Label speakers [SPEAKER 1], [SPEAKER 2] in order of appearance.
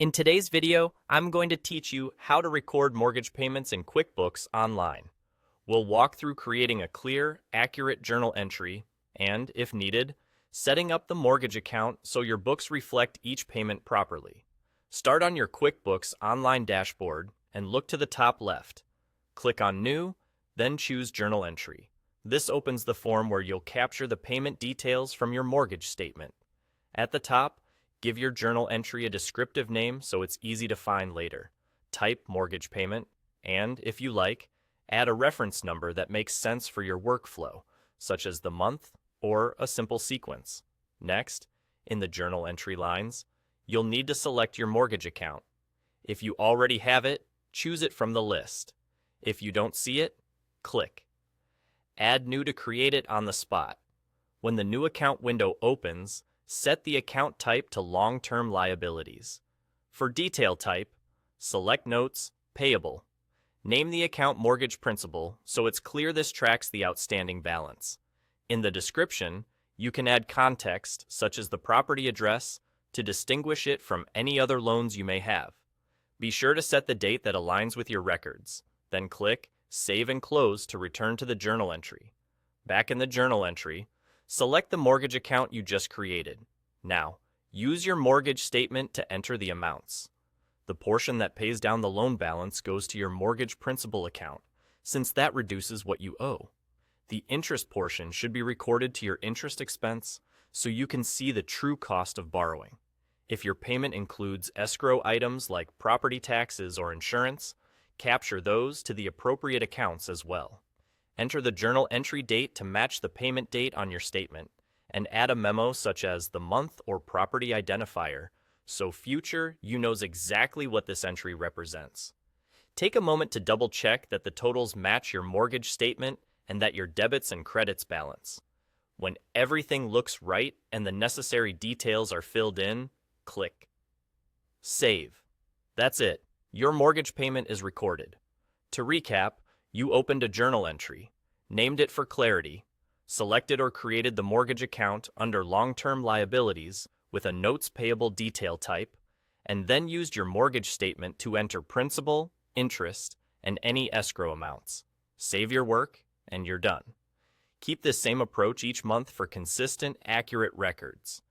[SPEAKER 1] In today's video, I'm going to teach you how to record mortgage payments in QuickBooks Online. We'll walk through creating a clear, accurate journal entry and, if needed, setting up the mortgage account so your books reflect each payment properly. Start on your QuickBooks Online dashboard and look to the top left. Click on New, then choose Journal Entry. This opens the form where you'll capture the payment details from your mortgage statement. At the top, give your journal entry a descriptive name so it's easy to find later. Type mortgage payment, and, if you like, add a reference number that makes sense for your workflow, such as the month or a simple sequence. Next, in the journal entry lines, you'll need to select your mortgage account. If you already have it, choose it from the list. If you don't see it, click. Add New to create it on the spot. When the new account window opens, set the account type to long-term liabilities. For detail type, select Notes, Payable. Name the account Mortgage Principal so it's clear this tracks the outstanding balance. In the description, you can add context such as the property address to distinguish it from any other loans you may have. Be sure to set the date that aligns with your records. Then click Save and Close to return to the journal entry. Back in the journal entry, select the mortgage account you just created. Now, use your mortgage statement to enter the amounts. The portion that pays down the loan balance goes to your mortgage principal account, since that reduces what you owe. The interest portion should be recorded to your interest expense so you can see the true cost of borrowing. If your payment includes escrow items like property taxes or insurance, capture those to the appropriate accounts as well. Enter the journal entry date to match the payment date on your statement, and add a memo such as the month or property identifier, so future you knows exactly what this entry represents. Take a moment to double check that the totals match your mortgage statement and that your debits and credits balance. When everything looks right and the necessary details are filled in, click Save. That's it. Your mortgage payment is recorded. To recap, you opened a journal entry, named it for clarity, selected or created the mortgage account under long-term liabilities with a notes payable detail type, and then used your mortgage statement to enter principal, interest, and any escrow amounts. Save your work, and you're done. Keep this same approach each month for consistent, accurate records.